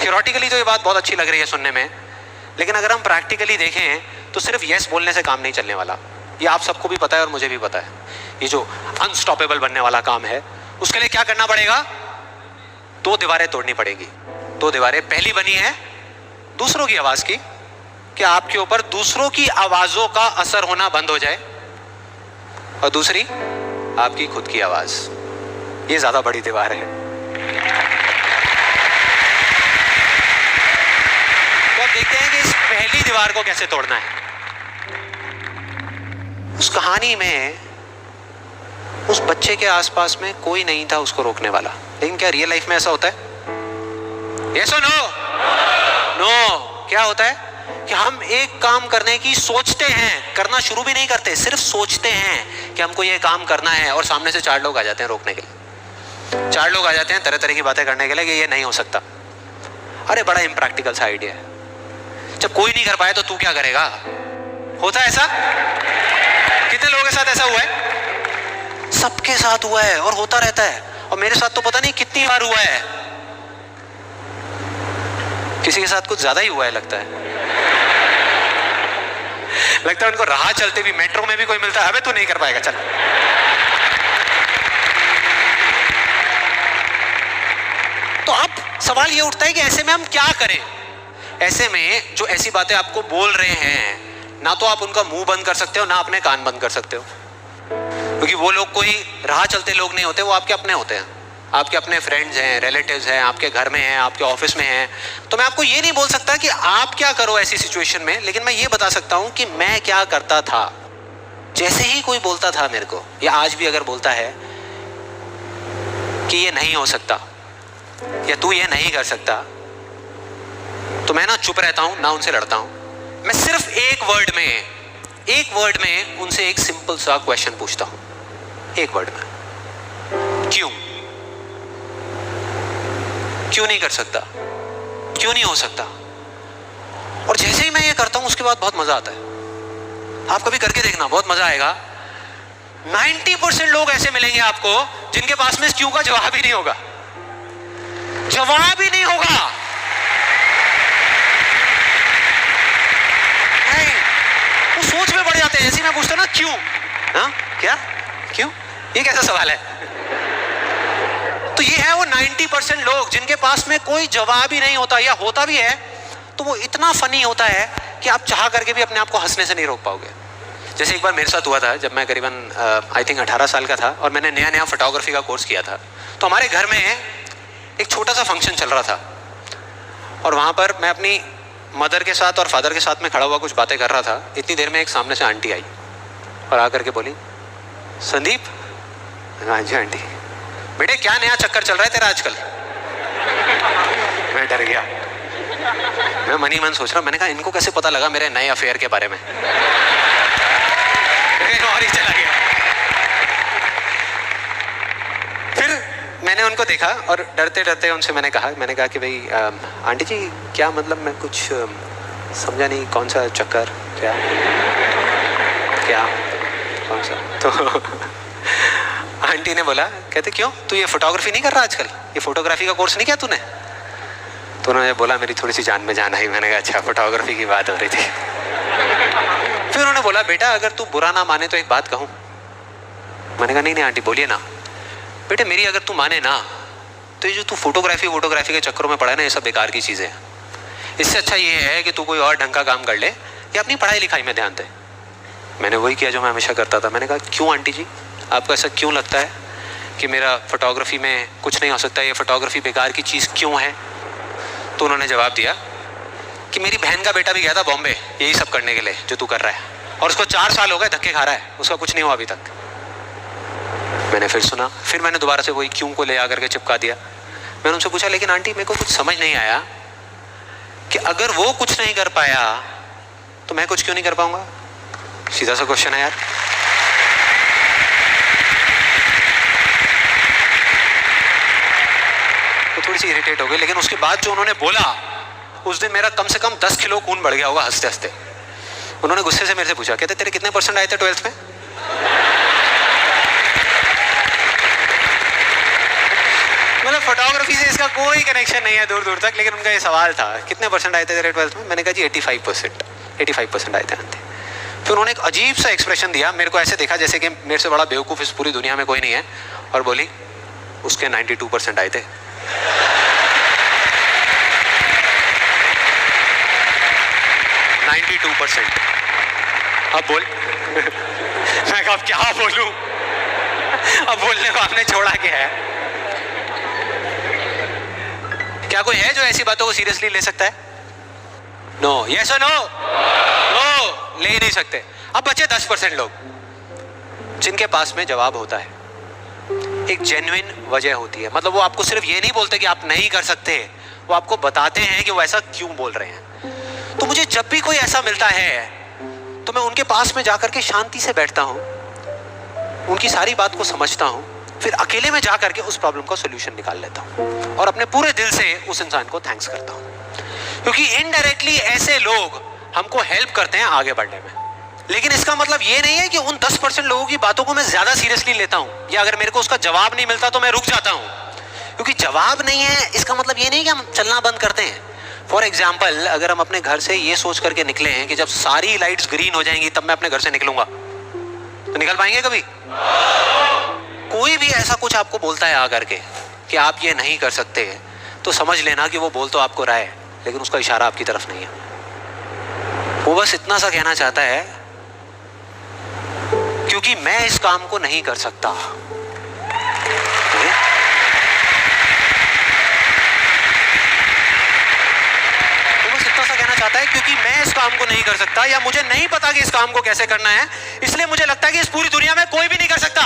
Theoretically तो ये बात बहुत अच्छी लग रही है सुनने में, लेकिन अगर हम प्रैक्टिकली देखें तो सिर्फ यस बोलने से काम नहीं चलने वाला। ये आप सबको भी पता है और मुझे भी पता है। ये जो अनस्टॉपेबल बनने वाला काम है, उसके लिए क्या करना पड़ेगा? 2 दीवारें तोड़नी पड़ेगी। 2 दीवारें, पहली बनी है दूसरों की आवाज की, कि आपके ऊपर दूसरों की आवाजों का असर होना बंद हो जाए, और दूसरी आपकी खुद की आवाज। ये ज्यादा बड़ी दीवार है। तो अब देखते हैं कि इस पहली दीवार को कैसे तोड़ना है। उस कहानी में उस बच्चे के आसपास में कोई नहीं था उसको रोकने वाला, लेकिन क्या रियल लाइफ में ऐसा होता है? यस और नो? नो। क्या होता है कि हम एक काम करने की सोचते हैं, करना शुरू भी नहीं करते, सिर्फ सोचते हैं कि हमको ये काम करना है, और सामने से 4 लोग आ जाते हैं रोकने के लिए। 4 लोग आ जाते हैं तरह तरह की बातें करने के लिए कि ये नहीं हो सकता। अरे बड़ा इम्प्रैक्टिकल सा आइडिया है। जब कोई नहीं कर पाए तो तू क्या करेगा? होता है ऐसा? कितने लोगों के साथ ऐसा हुआ है? सबके साथ हुआ है और होता रहता है। और मेरे साथ तो पता नहीं कितनी बार हुआ है। किसी के साथ कुछ ज्यादा ही हुआ है लगता है। लगता है उनको राह चलते भी, मेट्रो में भी कोई मिलता है, अबे तू नहीं कर पाएगा चल। तो अब सवाल ये उठता है कि ऐसे में हम क्या करें? ऐसे में जो ऐसी बातें आपको बोल रहे हैं, ना तो आप उनका मुंह बंद कर सकते हो, ना अपने कान बंद कर सकते हो, क्योंकि वो लोग कोई राह चलते लोग नहीं होते, वो आपके अपने होते हैं। आपके अपने फ्रेंड्स हैं, रिलेटिव्स हैं, आपके घर में हैं, आपके ऑफिस में हैं। तो मैं आपको ये नहीं बोल सकता कि आप क्या करो ऐसी सिचुएशन में, लेकिन मैं ये बता सकता हूं कि मैं क्या करता था। जैसे ही कोई बोलता था मेरे को, या आज भी अगर बोलता है कि ये नहीं हो सकता या तू ये नहीं कर सकता, तो मैं ना चुप रहता हूं, ना उनसे लड़ता हूं। मैं सिर्फ एक वर्ड में उनसे एक सिंपल सा क्वेश्चन पूछता हूं, एक वर्ड में, क्यों नहीं कर सकता, क्यों नहीं हो सकता। और जैसे ही मैं ये करता हूं उसके बाद बहुत मजा आता है। आप कभी करके देखना, बहुत मजा आएगा। 90% लोग ऐसे मिलेंगे आपको जिनके पास में क्यों का जवाब ही नहीं होगा। जवाब ही नहीं होगा। नहीं, वो सोच में पड़ जाते हैं। जैसे मैं पूछता ना क्यों, हाँ क्या, क्यों, ये कैसा सवाल है? तो ये है वो 90% लोग जिनके पास में कोई जवाब ही नहीं होता, या होता भी है तो वो इतना फनी होता है कि आप चाह करके भी अपने आप को हंसने से नहीं रोक पाओगे। जैसे एक बार मेरे साथ हुआ था, जब मैं करीबन आई थिंक 18 साल का था और मैंने नया फोटोग्राफी का कोर्स किया था। तो हमारे घर में एक छोटा सा फंक्शन चल रहा था, और वहाँ पर मैं अपनी मदर के साथ और फादर के साथ में खड़ा हुआ कुछ बातें कर रहा था। इतनी देर में एक सामने से आंटी आई और आकर के बोली, संदीप। हाँ जी आंटी। बेटे क्या नया चक्कर चल रहा है तेरा आजकल? मैं डर गया। मैं मन ही मन सोच रहा, मैंने कहा इनको कैसे पता लगा मेरे नए अफेयर के बारे में? और ही चला गया। फिर मैंने उनको देखा और डरते डरते उनसे मैंने कहा कि भाई आंटी जी क्या मतलब, मैं कुछ समझा नहीं, कौन सा चक्कर, क्या कौन सा? तो आंटी ने बोला, कहते क्यों, तू ये फोटोग्राफी नहीं कर रहा आजकल? ये फोटोग्राफी का कोर्स नहीं किया तूने? तो उन्होंने बोला, मेरी थोड़ी सी जान में जान आई। मैंने कहा अच्छा, फोटोग्राफी की बात हो रही थी। फिर उन्होंने बोला, बेटा अगर तू बुरा ना माने तो एक बात कहूँ। मैंने कहा नहीं आंटी बोलिए ना। बेटे मेरी अगर तू माने ना, तो ये जो तू फोटोग्राफी के चक्करों में पड़ा है ना, ये सब बेकार की चीज़ें हैं। इससे अच्छा ये है कि तू कोई और ढंग का काम कर ले या अपनी पढ़ाई लिखाई में ध्यान दे। मैंने वही किया जो मैं हमेशा करता था। मैंने कहा क्यों आंटी जी, आपको ऐसा क्यों लगता है कि मेरा फोटोग्राफी में कुछ नहीं हो सकता, ये फोटोग्राफी बेकार की चीज़ क्यों है? तो उन्होंने जवाब दिया कि मेरी बहन का बेटा भी गया था बॉम्बे यही सब करने के लिए जो तू कर रहा है, और उसको 4 साल हो गए धक्के खा रहा है, उसका कुछ नहीं हुआ अभी तक। मैंने फिर सुना, फिर मैंने दोबारा से वही क्यों को ले आकर के चिपका दिया। मैंने उनसे पूछा, लेकिन आंटी मेरे को कुछ समझ नहीं आया कि अगर वो कुछ नहीं कर पाया तो मैं कुछ क्यों नहीं कर पाऊंगा? सीधा सा क्वेश्चन है यार। तो थोड़ी सी इरिटेट हो गई, लेकिन उसके बाद जो उन्होंने बोला, उस दिन मेरा कम से कम 10 किलो खून बढ़ गया होगा हंसते हंसते। उन्होंने गुस्से से मेरे से पूछा, कहते तेरे कितने % आए थे 12th में? मतलब फोटोग्राफी से इसका कोई कनेक्शन नहीं है दूर दूर तक, लेकिन उनका ये सवाल था कितने परसेंट आए थे तेरे 12th में? मैंने कहा जी 85%, 85% आए थे आंते। फिर उन्होंने एक अजीब सा एक्सप्रेशन दिया, मेरे को ऐसे देखा जैसे कि मेरे से बड़ा बेवकूफ़ इस पूरी दुनिया में कोई नहीं है, और बोली उसके 92% आए थे। अब बोल मैं कहा अब क्या बोलूं, अब बोलने को आपने छोड़ा क्या है? क्या कोई है जो ऐसी बातों को सीरियसली ले सकता है? नो, यस और नो? नो, ले ही नहीं सकते। अब बचे 10% लोग जिनके पास में जवाब होता है, एक जेन्युइन वजह होती है, मतलब वो आपको सिर्फ ये नहीं बोलते कि आप नहीं कर सकते, वो आपको बताते हैं कि वो ऐसा क्यों बोल रहे हैं। तो मुझे जब भी कोई ऐसा मिलता है तो मैं उनके पास में जाकर के शांति से बैठता हूं, उनकी सारी बात को समझता हूं, फिर अकेले में जाकर के उस प्रॉब्लम का सॉल्यूशन निकाल लेता हूं और अपने पूरे दिल से उस इंसान को थैंक्स करता हूं, क्योंकि इनडायरेक्टली ऐसे लोग हमको हेल्प करते हैं आगे बढ़ने में। लेकिन इसका मतलब ये नहीं है कि उन 10% लोगों की बातों को मैं ज्यादा सीरियसली लेता हूं, या अगर मेरे को उसका जवाब नहीं मिलता तो मैं रुक जाता हूं। क्योंकि जवाब नहीं है इसका मतलब ये नहीं कि हम चलना बंद करते हैं। फॉर एग्जाम्पल, अगर हम अपने घर से ये सोच करके निकले हैं कि जब सारी लाइट्स ग्रीन हो जाएंगी तब मैं अपने घर से निकलूंगा, तो निकल पाएंगे कभी? कोई भी ऐसा कुछ आपको बोलता है आकर के कि आप ये नहीं कर सकते, तो समझ लेना कि वो बोल तो आपको रहा है, लेकिन उसका इशारा आपकी तरफ नहीं है। वो बस इतना सा कहना चाहता है क्योंकि मैं इस काम को नहीं कर सकता। चाहता है क्योंकि मैं इस काम को नहीं कर सकता, या मुझे नहीं पता कि इस काम को कैसे करना है, इसलिए मुझे लगता है कि इस पूरी दुनिया में कोई भी नहीं कर सकता।